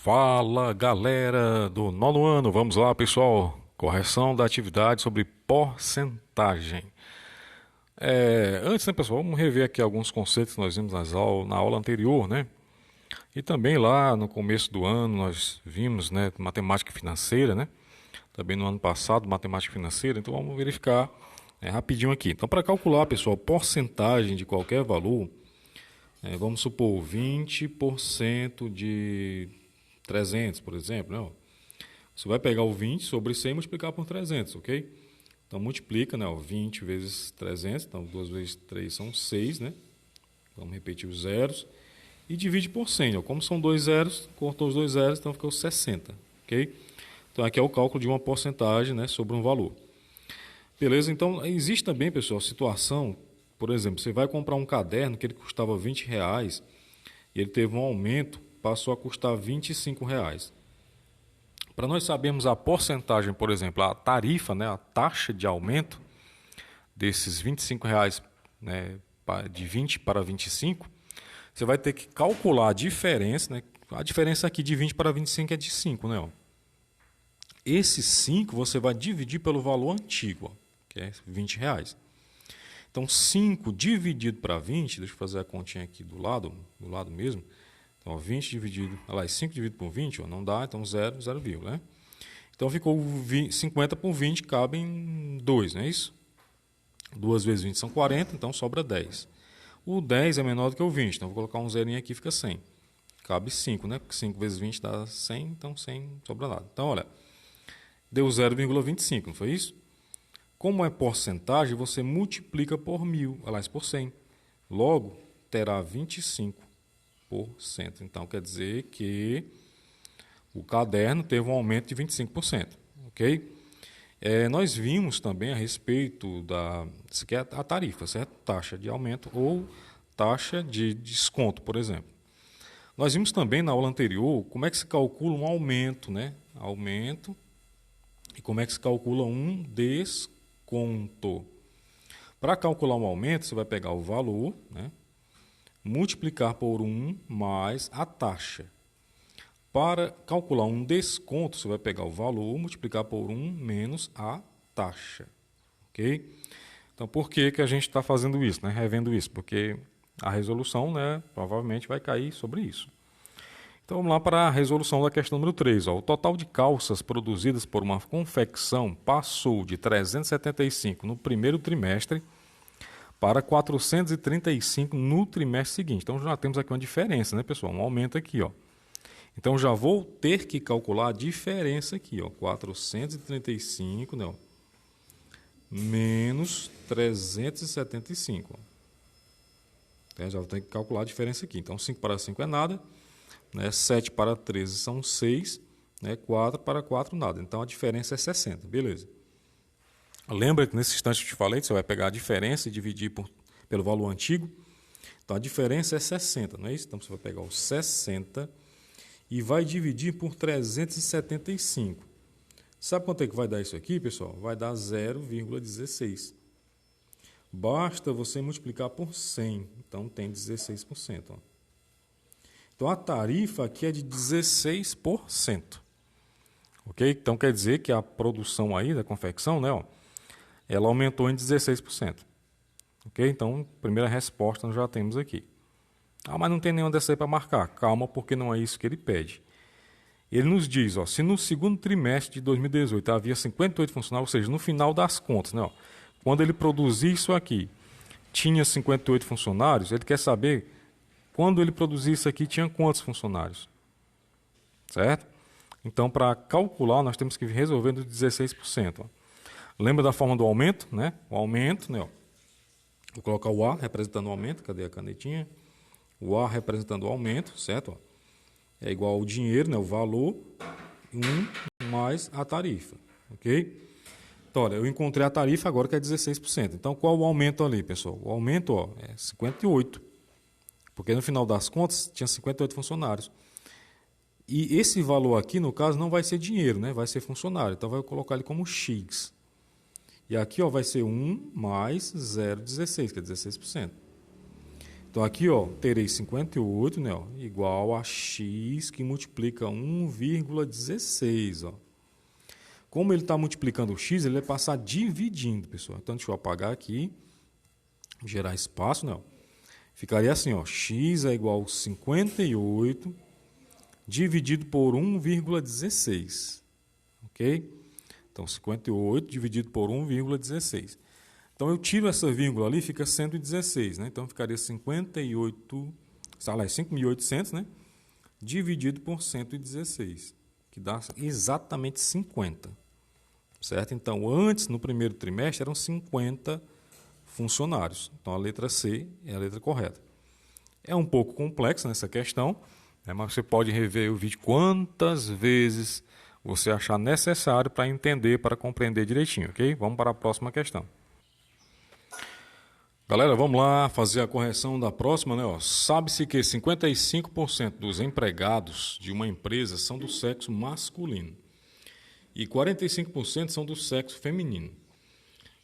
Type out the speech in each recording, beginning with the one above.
Fala galera do nono ano, vamos lá pessoal, correção da atividade sobre porcentagem. Antes, né pessoal, vamos rever aqui alguns conceitos que nós vimos na aula anterior, né? E também lá no começo do ano nós vimos, né, matemática financeira, né? Também no ano passado, matemática financeira, então vamos verificar rapidinho aqui. Então para calcular, pessoal, porcentagem de qualquer valor, vamos supor 20% de 300, por exemplo, né? Você vai pegar o 20 sobre 100 e multiplicar por 300, ok? Então multiplica, né? 20 vezes 300, então 2 vezes 3 são 6, né? Vamos repetir os zeros. E divide por 100, ó. Como são dois zeros, cortou os dois zeros, então ficou 60, ok? Então aqui é o cálculo de uma porcentagem, né, sobre um valor. Beleza? Então existe também, pessoal, situação, por exemplo, você vai comprar um caderno que ele custava R$20 e ele teve um aumento, passou a custar R$25. Para nós sabermos a porcentagem, por exemplo, a tarifa, né, a taxa de aumento desses R$25, né, de 20 para 25, você vai ter que calcular a diferença, né? A diferença aqui de 20 para 25 é de 5, né? Ó. Esse 5 você vai dividir pelo valor antigo, ó, que é R$20. Então 5 dividido para 20, deixa eu fazer a continha aqui do lado mesmo. Então, 20 dividido, olha lá, 5 dividido por 20, ó, não dá, então 0, 0, né? Então ficou 50 por 20, cabe em 2, não é isso? 2 vezes 20 são 40, então sobra 10. O 10 é menor do que o 20, então vou colocar um zerinho aqui, fica 100. Cabe 5, né? Porque 5 vezes 20 dá 100, então 100 sobra nada. Então, olha, deu 0,25, não foi isso? Como é porcentagem, você multiplica por 1000, aliás, por 100. Logo, terá 25%. Então, quer dizer que o caderno teve um aumento de 25%. Ok? Nós vimos também a respeito isso aqui é a tarifa, certo? Taxa de aumento ou taxa de desconto, por exemplo. Nós vimos também na aula anterior como é que se calcula um aumento, né? Aumento. E como é que se calcula um desconto. Para calcular um aumento, você vai pegar o valor, né? Multiplicar por 1 mais a taxa. Para calcular um desconto, você vai pegar o valor, multiplicar por 1 menos a taxa. Ok? Então, por que a gente está fazendo isso, né? Revendo isso? Porque a resolução, né, provavelmente vai cair sobre isso. Então, vamos lá para a resolução da questão número 3. Ó. O total de calças produzidas por uma confecção passou de 375 no primeiro trimestre para 435 no trimestre seguinte. Então, já temos aqui uma diferença, né, pessoal? Um aumento aqui, ó. Então, já vou ter que calcular a diferença aqui, ó. 435, né, ó, menos 375. Ó. Então, já vou ter que calcular a diferença aqui. Então, 5 para 5 é nada, né? 7 para 13 são 6, né? 4 para 4 nada. Então, a diferença é 60, beleza. Lembra que nesse instante eu te falei que você vai pegar a diferença e dividir pelo valor antigo. Então, a diferença é 60, não é isso? Então, você vai pegar o 60 e vai dividir por 375. Sabe quanto é que vai dar isso aqui, pessoal? Vai dar 0,16. Basta você multiplicar por 100. Então, tem 16%. Ó. Então, a tarifa aqui é de 16%. Ok? Então, quer dizer que a produção aí da confecção, né, ó, ela aumentou em 16%. Ok? Então, primeira resposta nós já temos aqui. Ah, mas não tem nenhum dessa aí para marcar. Calma, porque não é isso que ele pede. Ele nos diz, ó, se no segundo trimestre de 2018 havia 58 funcionários, ou seja, no final das contas, né, ó, quando ele produzir isso aqui, tinha 58 funcionários, ele quer saber quando ele produzir isso aqui, tinha quantos funcionários. Certo? Então, para calcular, nós temos que resolver nos 16%. Ó. Lembra da forma do aumento? Né? O aumento, né, ó. Vou colocar o A representando o aumento, cadê a canetinha? O A representando o aumento, certo? Ó. É igual ao dinheiro, né, o valor, 1 mais a tarifa, ok? Então, olha, eu encontrei a tarifa agora que é 16%. Então, qual o aumento ali, pessoal? O aumento, ó, é 58, porque no final das contas tinha 58 funcionários. E esse valor aqui, no caso, não vai ser dinheiro, né? Vai ser funcionário. Então, vai colocar ele como X. E aqui, ó, vai ser 1 mais 0,16, que é 16%. Então aqui, ó, terei 58, né, ó, igual a x que multiplica 1,16, ó. Como ele está multiplicando o x, ele vai passar dividindo, pessoal. Então deixa eu apagar aqui, gerar espaço, né, ó. Ficaria assim, ó, x é igual a 58 dividido por 1,16, ok? Então 58 dividido por 1,16. Então, eu tiro essa vírgula ali, fica 116, né? Então, ficaria 5.800, né? Dividido por 116, que dá exatamente 50, certo? Então, antes, no primeiro trimestre, eram 50 funcionários. Então, a letra C é a letra correta. É um pouco complexa nessa questão, né? Mas você pode rever o vídeo quantas vezes você achar necessário para entender, para compreender direitinho, ok? Vamos para a próxima questão. Galera, vamos lá fazer a correção da próxima, né? Sabe-se que 55% dos empregados de uma empresa são do sexo masculino e 45% são do sexo feminino.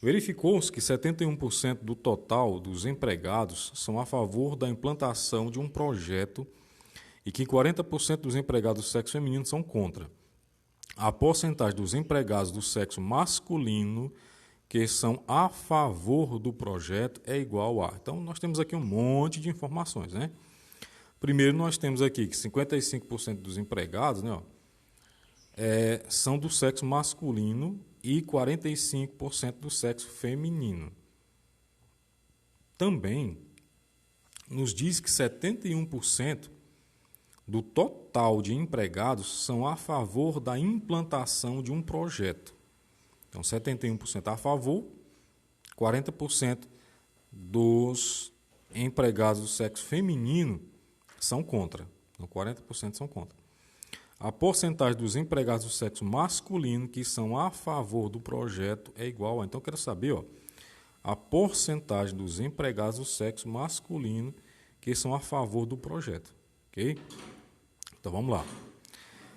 Verificou-se que 71% do total dos empregados são a favor da implantação de um projeto e que 40% dos empregados do sexo feminino são contra. A porcentagem dos empregados do sexo masculino que são a favor do projeto é igual a... Então, nós temos aqui um monte de informações, né? Primeiro, nós temos aqui que 55% dos empregados, né, são do sexo masculino e 45% do sexo feminino. Também nos diz que 71% do total de empregados são a favor da implantação de um projeto. Então, 71% a favor, 40% dos empregados do sexo feminino são contra. Então, 40% são contra. A porcentagem dos empregados do sexo masculino que são a favor do projeto é igual a... Então, eu quero saber, ó, a porcentagem dos empregados do sexo masculino que são a favor do projeto. Ok? Então, vamos lá.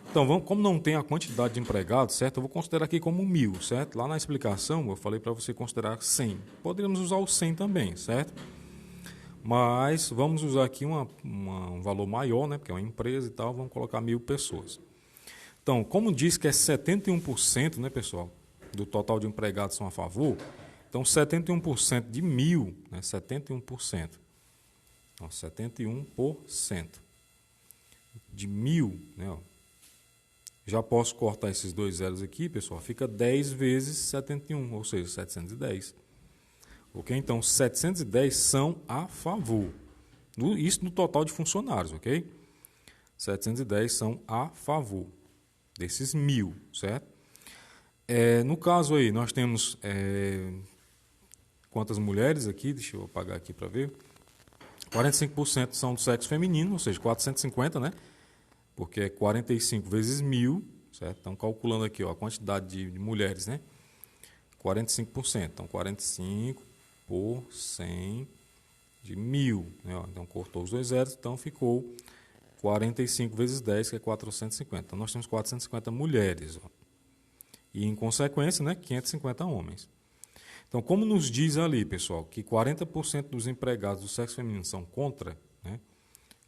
Então, como não tem a quantidade de empregados, certo? Eu vou considerar aqui como 1.000, certo? Lá na explicação eu falei para você considerar 100. Poderíamos usar o 100 também, certo? Mas vamos usar aqui um valor maior, né? Porque é uma empresa e tal, vamos colocar 1.000 pessoas. Então, como diz que é 71%, né, pessoal, do total de empregados são a favor, então 71% de 1.000, né? 71%. Então, 71% de 1.000, né, ó. Já posso cortar esses dois zeros aqui, pessoal, fica 10 vezes 71, ou seja, 710. Ok? Então, 710 são a favor. Isso no total de funcionários, ok? 710 são a favor desses 1.000, certo? No caso aí, nós temos quantas mulheres aqui? Deixa eu apagar aqui para ver. 45% são do sexo feminino, ou seja, 450, né? Porque é 45 vezes 1.000, certo? Então, calculando aqui, ó, a quantidade de mulheres, né? 45%. Então, 45 por 100 de 1.000, né? Então, cortou os dois zeros, então ficou 45 vezes 10, que é 450. Então, nós temos 450 mulheres, ó. E, em consequência, né, 550 homens. Então, como nos diz ali, pessoal, que 40% dos empregados do sexo feminino são contra, né?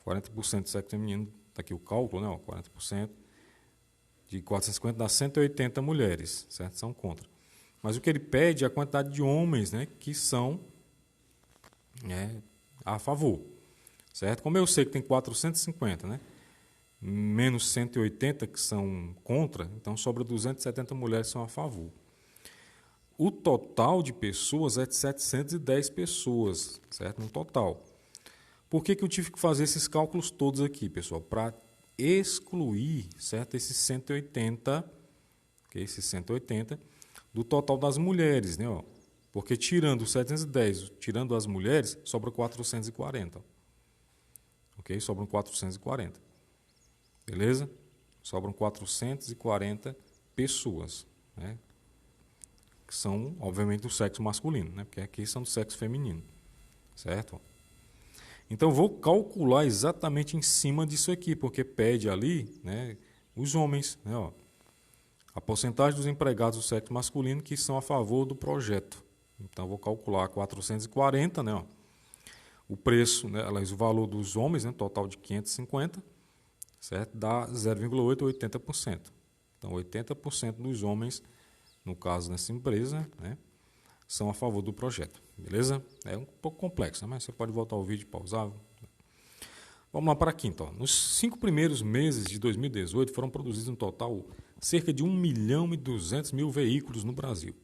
40% do sexo feminino, está aqui o cálculo, né? 40% de 450 dá 180 mulheres, certo? São contra. Mas o que ele pede é a quantidade de homens, né, que são a favor, certo? Como eu sei que tem 450, né, menos 180 que são contra, então sobra 270 mulheres que são a favor. O total de pessoas é de 710 pessoas, certo? No total. Por que eu tive que fazer esses cálculos todos aqui, pessoal? Para excluir, certo, esses 180, okay? Esses 180 do total das mulheres, né? Ó. Porque tirando os 710, tirando as mulheres, sobra 440. Ok? Sobram 440. Beleza? Sobram 440 pessoas, né? Que são, obviamente, do sexo masculino, né? Porque aqui são do sexo feminino, certo? Então, vou calcular exatamente em cima disso aqui, porque pede ali, né, os homens, né, ó, a porcentagem dos empregados do sexo masculino que são a favor do projeto. Então, vou calcular 440, né, ó, o preço, né, aliás, o valor dos homens, né, total de 550, certo? Dá 0,8 a 80%. Então, 80% dos homens, no caso nessa empresa, né, são a favor do projeto, beleza? É um pouco complexo, né, mas você pode voltar ao vídeo e pausar. Vamos lá para a quinta. Ó. Nos 5 primeiros meses de 2018, foram produzidos no total cerca de 1.200.000 veículos no Brasil,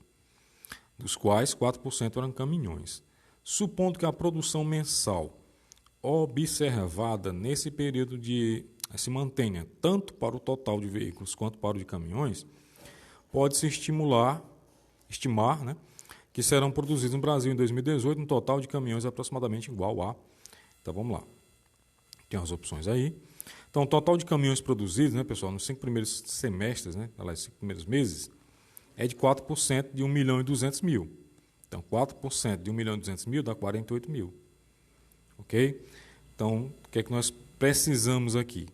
dos quais 4% eram caminhões. Supondo que a produção mensal observada nesse período se mantenha tanto para o total de veículos quanto para o de caminhões, pode-se estimar, né, que serão produzidos no Brasil em 2018 um total de caminhões aproximadamente igual a... Então vamos lá. Tem as opções aí. Então, o total de caminhões produzidos, né, pessoal, nos 5 primeiros semestres, né, aliás, 5 primeiros meses, é de 4% de 1.200.000. Então, 4% de 1.200.000 dá 48.000. Ok? Então, o que é que nós precisamos aqui?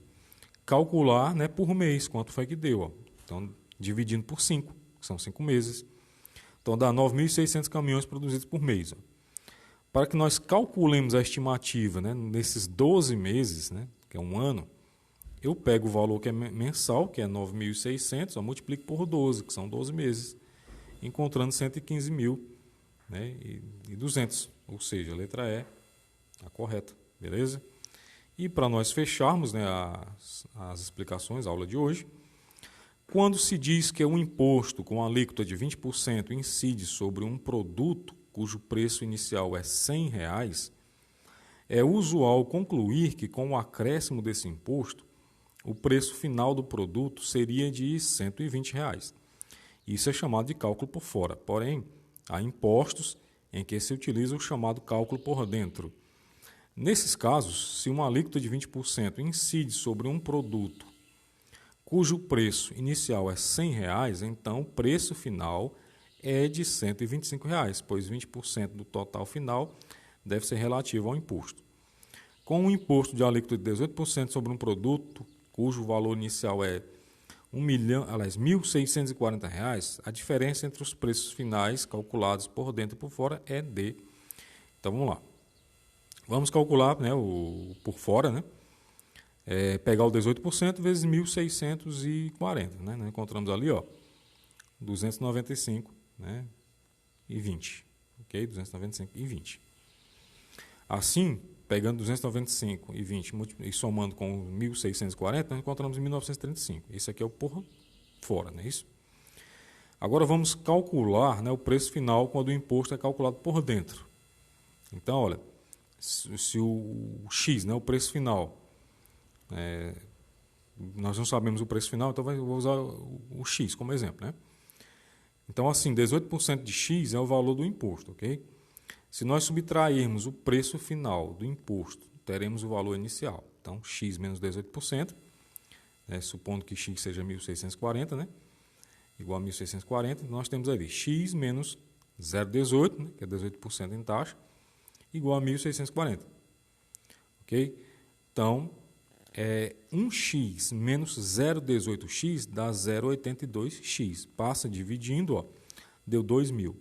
Calcular, né, por mês quanto foi que deu. Ó. Então, dividindo por 5, que são 5 meses. Então, dá 9.600 caminhões produzidos por mês. Ó. Para que nós calculemos a estimativa, né, nesses 12 meses, né, que é um ano, eu pego o valor que é mensal, que é 9.600, multiplico por 12, que são 12 meses, encontrando 115.000, né, e 200, ou seja, a letra E, a correta, beleza? E para nós fecharmos, né, as explicações, a aula de hoje, quando se diz que um imposto com alíquota de 20% incide sobre um produto cujo preço inicial é R$ 100, é usual concluir que com o acréscimo desse imposto, o preço final do produto seria de R$ 120. Isso é chamado de cálculo por fora. Porém, há impostos em que se utiliza o chamado cálculo por dentro. Nesses casos, se uma alíquota de 20% incide sobre um produto cujo preço inicial é R$ 100, então o preço final é de R$ 125, pois 20% do total final deve ser relativo ao imposto. Com um imposto de alíquota de 18% sobre um produto cujo valor inicial é R$ 1.640, a diferença entre os preços finais calculados por dentro e por fora é D. Então vamos lá. Vamos calcular, né, o por fora, né? Pegar o 18% vezes 1.640, né? Nós encontramos ali, ó, 295, né, e 20. Ok? 295 e 20. Assim, pegando 295 e 20 e somando com 1.640, nós encontramos 1.935. Esse aqui é o por fora, não é isso? Agora vamos calcular, né, o preço final quando o imposto é calculado por dentro. Então, olha, se o X, né, o preço final, nós não sabemos o preço final, então vou usar o X como exemplo, né? Então, assim, 18% de X é o valor do imposto, ok? Se nós subtrairmos o preço final do imposto, teremos o valor inicial. Então, X menos 18%, né, supondo que X seja 1.640, né, igual a 1.640, nós temos ali X menos 0,18, né, que é 18% em taxa, igual a 1.640. Ok? Então, 1x menos 0,18x dá 0,82x. Passa dividindo, ó, deu 2.000.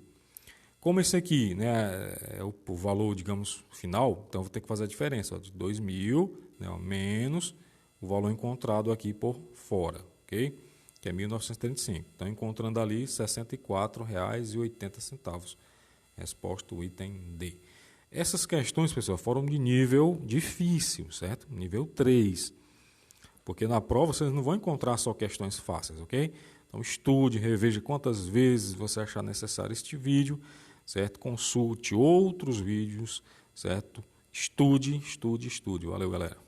Como esse aqui, né, é o valor, digamos, final, então vou ter que fazer a diferença, ó, de 2.000, né, ó, menos o valor encontrado aqui por fora, ok? Que é 1.935. Então, encontrando ali R$ 64,80. Resposta do item D. Essas questões, pessoal, foram de nível difícil, certo? Nível 3. Porque na prova vocês não vão encontrar só questões fáceis, ok? Então estude, reveja quantas vezes você achar necessário este vídeo, certo? Consulte outros vídeos, certo? Estude, estude, estude. Valeu, galera.